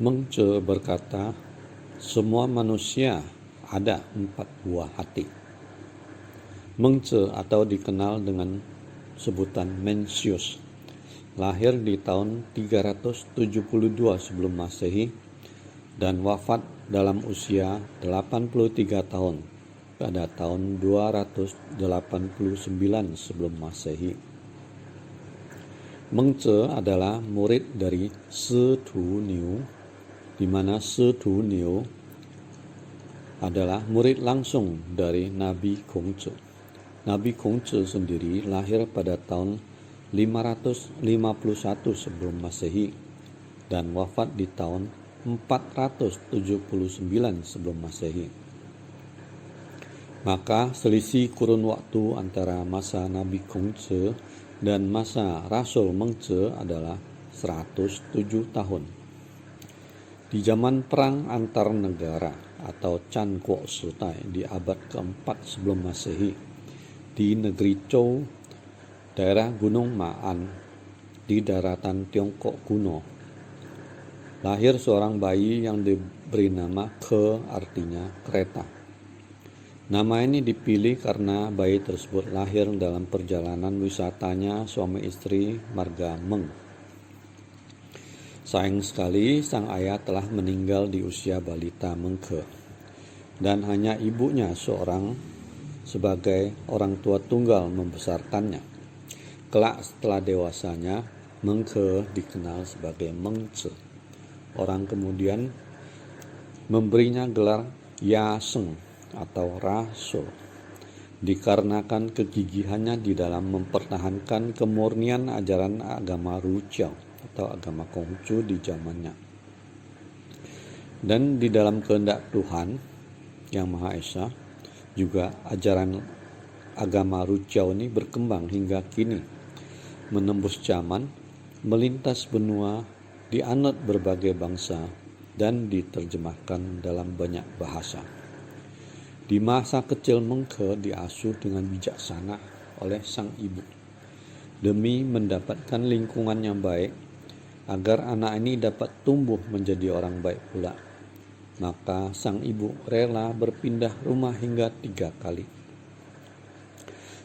Mengce berkata, semua manusia ada 4 buah hati. Mengce atau dikenal dengan sebutan Mencius lahir di tahun 372 sebelum Masehi dan wafat dalam usia 83 tahun pada tahun 289 sebelum Masehi. Mengce adalah murid dari Se Tu Niu, di mana Se Tu Niu adalah murid langsung dari Nabi Kongce. Nabi Kongce sendiri lahir pada tahun 551 sebelum Masehi dan wafat di tahun 479 sebelum Masehi. Maka selisih kurun waktu antara masa Nabi Kongce dan masa Rasul Mengce adalah 107 tahun. Di zaman perang antar negara atau Chan Kuo Sitai di abad keempat sebelum Masehi, di negeri Zhou, daerah Gunung Ma'an di daratan Tiongkok kuno, lahir seorang bayi yang diberi nama Ke, artinya kereta. Nama ini dipilih karena bayi tersebut lahir dalam perjalanan wisatanya suami istri marga Meng. Sayang sekali sang ayah telah meninggal di usia balita Mengke dan hanya ibunya seorang sebagai orang tua tunggal membesarkannya. Kelak setelah dewasanya, Mengke dikenal sebagai Mengce. Orang kemudian memberinya gelar Ya Sheng atau Rasul dikarenakan kegigihannya di dalam mempertahankan kemurnian ajaran agama Rujiao atau agama Konghucu di zamannya. Dan di dalam kehendak Tuhan Yang Maha Esa, juga ajaran agama Rujiao ini berkembang hingga kini, menembus zaman, melintas benua, dianut berbagai bangsa, dan diterjemahkan dalam banyak bahasa. Di masa kecil Mengke diasuh dengan bijaksana oleh sang ibu, demi mendapatkan lingkungan yang baik, agar anak ini dapat tumbuh menjadi orang baik pula. Maka sang ibu rela berpindah rumah hingga 3 kali.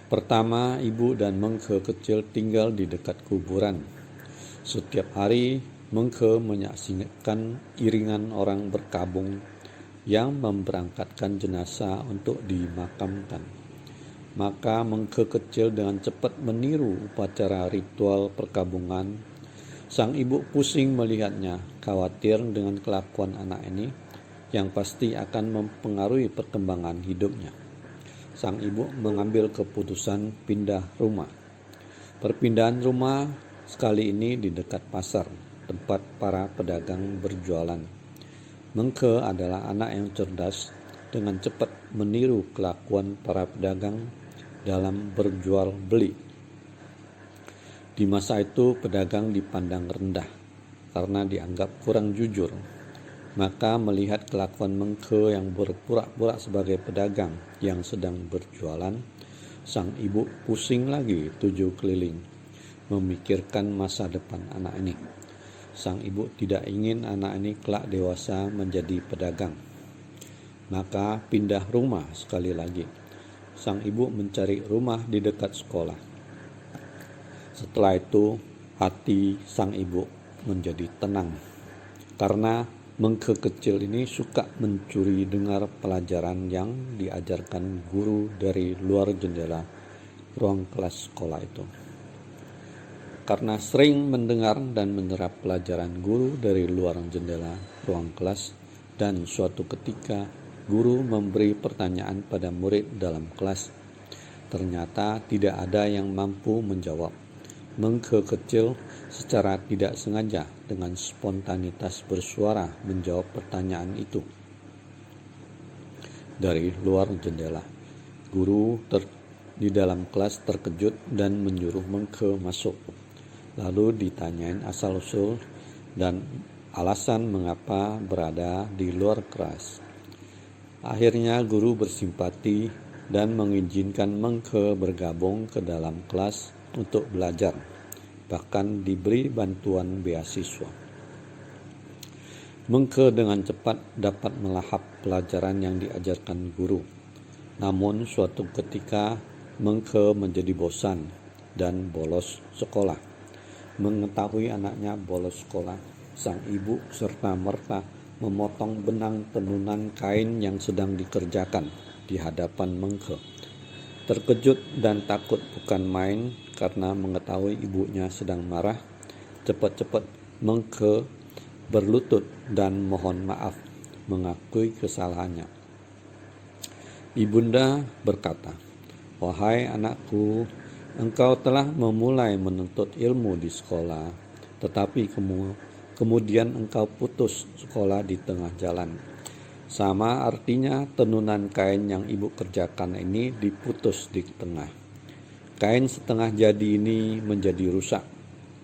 Pertama, ibu dan Mengke kecil tinggal di dekat kuburan. Setiap hari Mengke menyaksikan iringan orang berkabung yang memberangkatkan jenazah untuk dimakamkan. Maka Mengke kecil dengan cepat meniru upacara ritual perkabungan. Sang ibu pusing melihatnya, khawatir dengan kelakuan anak ini yang pasti akan mempengaruhi perkembangan hidupnya. Sang ibu mengambil keputusan pindah rumah. Perpindahan rumah sekali ini di dekat pasar, tempat para pedagang berjualan. Mengke adalah anak yang cerdas, dengan cepat meniru kelakuan para pedagang dalam berjual beli. Di masa itu pedagang dipandang rendah karena dianggap kurang jujur. Maka melihat kelakuan Mengke yang berpura-pura sebagai pedagang yang sedang berjualan, sang ibu pusing lagi 7 keliling, memikirkan masa depan anak ini. Sang ibu tidak ingin anak ini kelak dewasa menjadi pedagang. Maka pindah rumah sekali lagi. Sang ibu mencari rumah di dekat sekolah. Setelah itu hati sang ibu menjadi tenang, karena Mengke kecil ini suka mencuri dengar pelajaran yang diajarkan guru dari luar jendela ruang kelas sekolah itu. Karena sering mendengar dan menyerap pelajaran guru dari luar jendela ruang kelas, dan suatu ketika guru memberi pertanyaan pada murid dalam kelas, ternyata tidak ada yang mampu menjawab. Mengke kecil secara tidak sengaja dengan spontanitas bersuara menjawab pertanyaan itu dari luar jendela. Guru di dalam kelas terkejut dan menyuruh Mengke masuk. Lalu ditanyain asal-usul dan alasan mengapa berada di luar kelas. Akhirnya guru bersimpati dan mengizinkan Mengke bergabung ke dalam kelas untuk belajar, bahkan diberi bantuan beasiswa. Mengke dengan cepat dapat melahap pelajaran yang diajarkan guru. Namun suatu ketika Mengke menjadi bosan dan bolos sekolah. Mengetahui anaknya bolos sekolah, sang ibu serta-merta memotong benang tenunan kain yang sedang dikerjakan di hadapan Mengke. Terkejut dan takut bukan main karena mengetahui ibunya sedang marah, cepat-cepat Mengke berlutut dan mohon maaf, mengakui kesalahannya. Ibunda berkata, "Wahai anakku, engkau telah memulai menuntut ilmu di sekolah, tetapi kemudian engkau putus sekolah di tengah jalan. Sama artinya tenunan kain yang ibu kerjakan ini diputus di tengah. Kain setengah jadi ini menjadi rusak,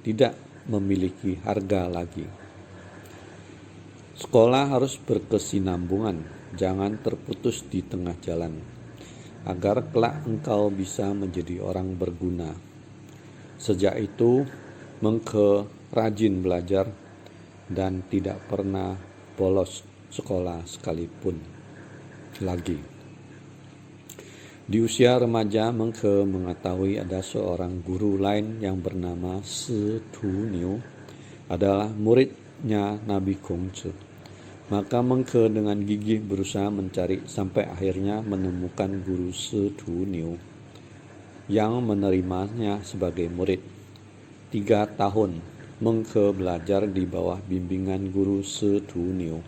tidak memiliki harga lagi. Sekolah harus berkesinambungan, jangan terputus di tengah jalan, agar kelak engkau bisa menjadi orang berguna." Sejak itu, Mengke rajin belajar dan tidak pernah bolos sekolah sekalipun lagi. Di usia remaja, Mengke mengetahui ada seorang guru lain yang bernama Si Tu Niu adalah muridnya Nabi Kongzi. Maka Mengke dengan gigih berusaha mencari sampai akhirnya menemukan guru Si Tu Niu yang menerimanya sebagai murid. 3 tahun Mengke belajar di bawah bimbingan guru Si Tu Niu.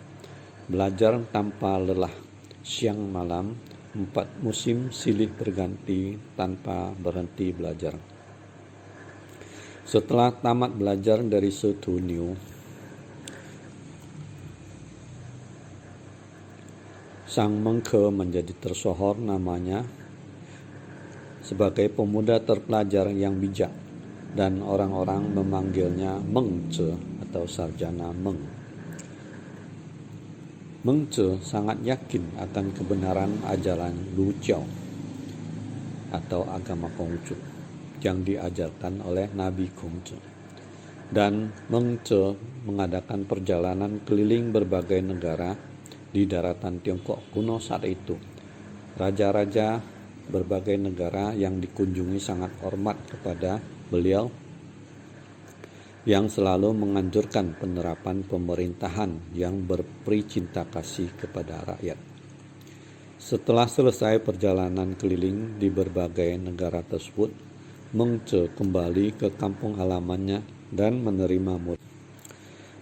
Belajar tanpa lelah, siang malam, 4 musim silih berganti tanpa berhenti belajar. Setelah tamat belajar dari Si Tu Niu, sang Mengke menjadi tersohor namanya sebagai pemuda terpelajar yang bijak, dan orang-orang memanggilnya Mengce atau sarjana Meng. Mengce sangat yakin akan kebenaran ajaran Lu Jiao atau agama Kongzi yang diajarkan oleh Nabi Kongzi. Dan Mengce mengadakan perjalanan keliling berbagai negara di daratan Tiongkok kuno saat itu. Raja-raja berbagai negara yang dikunjungi sangat hormat kepada beliau, yang selalu menganjurkan penerapan pemerintahan yang berperi cinta kasih kepada rakyat. Setelah selesai perjalanan keliling di berbagai negara tersebut, Mengce kembali ke kampung halamannya dan menerima murid.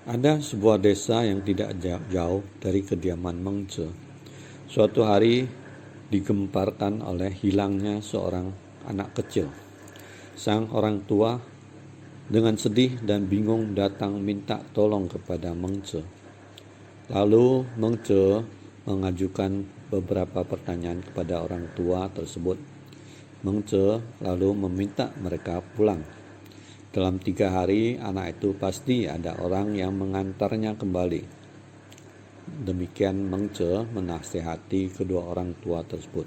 Ada sebuah desa yang tidak jauh dari kediaman Mengce. Suatu hari digemparkan oleh hilangnya seorang anak kecil. Sang orang tua dengan sedih dan bingung datang minta tolong kepada Mengce. Lalu Mengce mengajukan beberapa pertanyaan kepada orang tua tersebut. Mengce lalu meminta mereka pulang. Dalam 3 hari anak itu pasti ada orang yang mengantarnya kembali. Demikian Mengce menasihati kedua orang tua tersebut.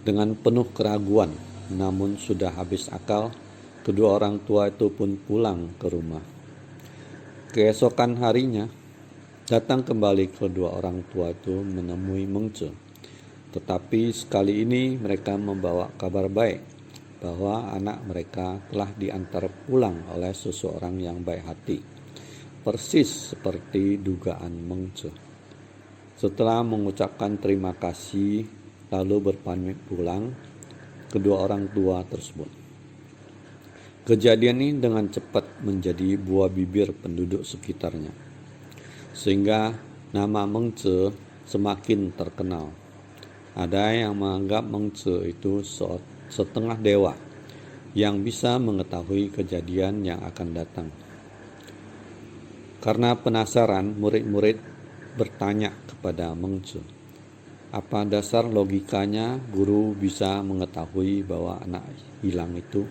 Dengan penuh keraguan, namun sudah habis akal, kedua orang tua itu pun pulang ke rumah. Keesokan harinya, datang kembali kedua orang tua itu menemui Mengce. Tetapi sekali ini mereka membawa kabar baik bahwa anak mereka telah diantar pulang oleh seseorang yang baik hati, persis seperti dugaan Mengce. Setelah mengucapkan terima kasih lalu berpamit pulang, kedua orang tua tersebut. Kejadian ini dengan cepat menjadi buah bibir penduduk sekitarnya, sehingga nama Mengce semakin terkenal. Ada yang menganggap Mengce itu setengah dewa yang bisa mengetahui kejadian yang akan datang. Karena penasaran, murid-murid bertanya kepada Mengce, apa dasar logikanya guru bisa mengetahui bahwa anak hilang itu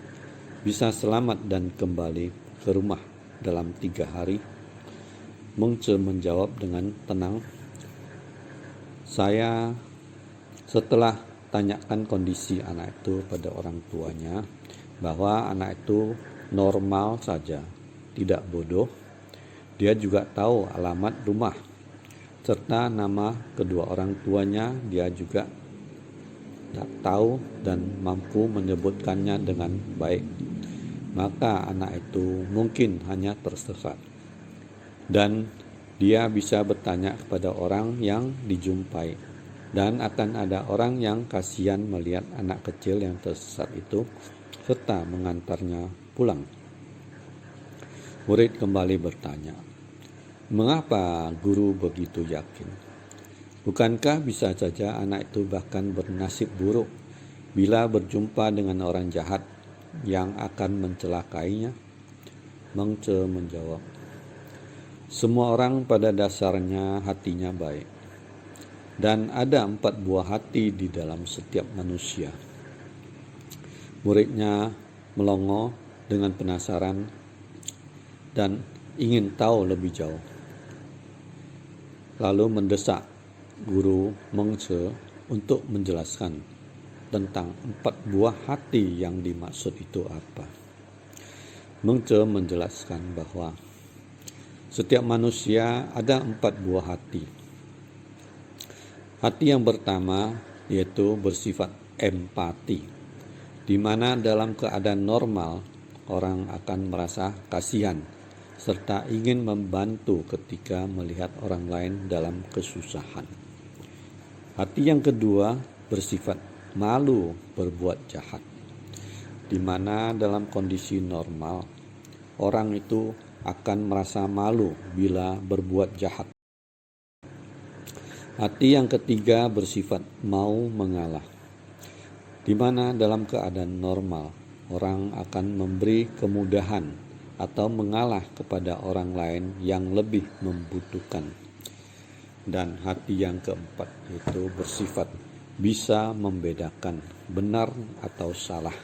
bisa selamat dan kembali ke rumah dalam 3 hari? Mengce menjawab dengan tenang, "Saya setelah tanyakan kondisi anak itu pada orang tuanya, bahwa anak itu normal saja, tidak bodoh, Dia juga tahu alamat rumah serta nama kedua orang tuanya. Dia juga tak tahu dan mampu menyebutkannya dengan baik. Maka anak itu mungkin hanya tersesat. Dan dia bisa bertanya kepada orang yang dijumpai. Dan akan ada orang yang kasihan melihat anak kecil yang tersesat itu serta mengantarnya pulang. Murid kembali bertanya, "Mengapa guru begitu yakin? Bukankah bisa saja anak itu bahkan bernasib buruk bila berjumpa dengan orang jahat yang akan mencelakainya?" Mengce menjawab, "Semua orang pada dasarnya hatinya baik. Dan ada 4 buah hati di dalam setiap manusia." Muridnya melongo dengan penasaran dan ingin tahu lebih jauh. Lalu mendesak guru Mengce untuk menjelaskan tentang 4 buah hati yang dimaksud itu apa. Mengce menjelaskan bahwa setiap manusia ada 4 buah hati. Hati yang pertama yaitu bersifat empati, di mana dalam keadaan normal orang akan merasa kasihan serta ingin membantu ketika melihat orang lain dalam kesusahan. Hati yang kedua bersifat malu berbuat jahat, di mana dalam kondisi normal orang itu akan merasa malu bila berbuat jahat. Hati yang ketiga bersifat mau mengalah, di mana dalam keadaan normal orang akan memberi kemudahan atau mengalah kepada orang lain yang lebih membutuhkan. Dan hati yang keempat itu bersifat bisa membedakan benar atau salah,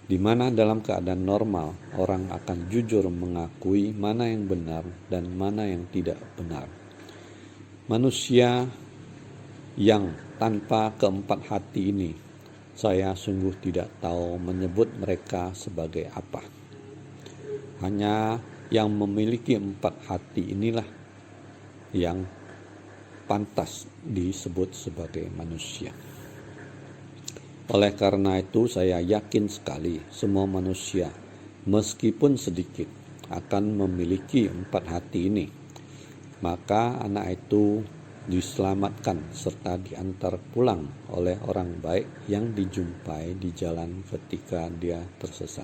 di mana dalam keadaan normal orang akan jujur mengakui mana yang benar dan mana yang tidak benar. Manusia yang tanpa keempat hati ini, saya sungguh tidak tahu menyebut mereka sebagai apa. Hanya yang memiliki 4 hati inilah yang pantas disebut sebagai manusia. Oleh karena itu saya yakin sekali semua manusia meskipun sedikit akan memiliki 4 hati ini. Maka anak itu diselamatkan serta diantar pulang oleh orang baik yang dijumpai di jalan ketika dia tersesat.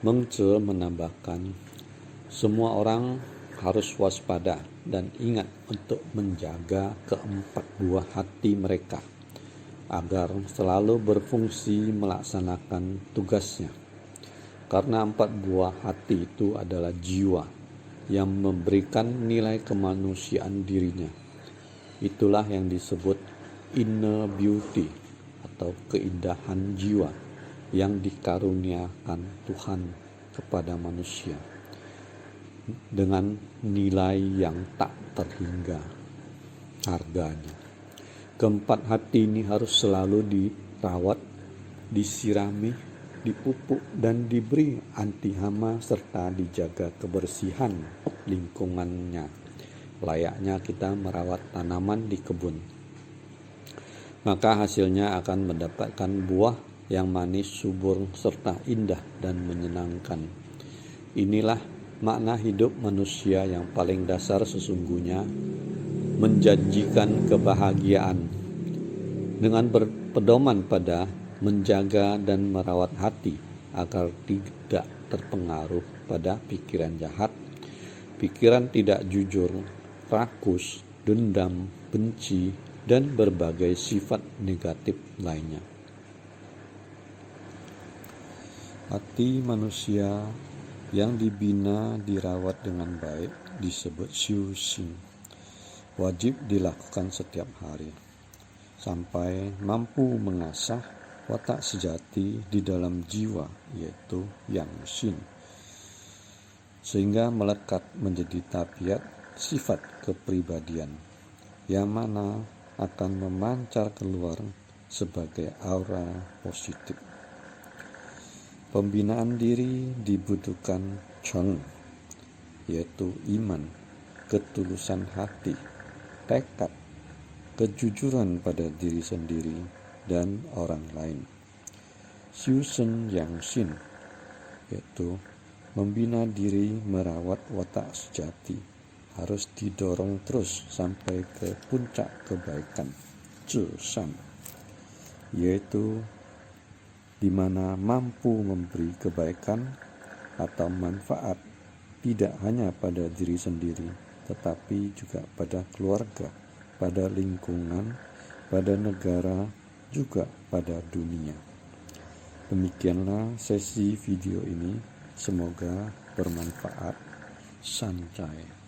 Mengce menambahkan, semua orang harus waspada dan ingat untuk menjaga keempat buah hati mereka agar selalu berfungsi melaksanakan tugasnya. Karena 4 buah hati itu adalah jiwa yang memberikan nilai kemanusiaan dirinya. Itulah yang disebut inner beauty atau keindahan jiwa yang dikaruniakan Tuhan kepada manusia dengan nilai yang tak terhingga harganya. Keempat hati ini harus selalu dirawat, disirami, dipupuk dan diberi anti hama serta dijaga kebersihan lingkungannya, layaknya kita merawat tanaman di kebun. Maka hasilnya akan mendapatkan buah yang manis, subur serta indah dan menyenangkan. Inilah makna hidup manusia yang paling dasar sesungguhnya, menjanjikan kebahagiaan dengan berpedoman pada menjaga dan merawat hati agar tidak terpengaruh pada pikiran jahat, pikiran tidak jujur, rakus, dendam, benci, dan berbagai sifat negatif lainnya. Hati manusia yang dibina dirawat dengan baik disebut Xiu Xing. Wajib dilakukan setiap hari sampai mampu mengasah watak sejati di dalam jiwa, yaitu Yang Xin, sehingga melekat menjadi tabiat sifat kepribadian yang mana akan memancar keluar sebagai aura positif. Pembinaan diri dibutuhkan Cheng, yaitu iman, ketulusan hati, tekad, kejujuran pada diri sendiri dan orang lain. Xiushen Yang Xin, yaitu membina diri merawat watak sejati, harus didorong terus sampai ke puncak kebaikan, zhishan, yaitu di mana mampu memberi kebaikan atau manfaat tidak hanya pada diri sendiri, tetapi juga pada keluarga, pada lingkungan, pada negara, juga pada dunia. Demikianlah sesi video ini, semoga bermanfaat. Sancai.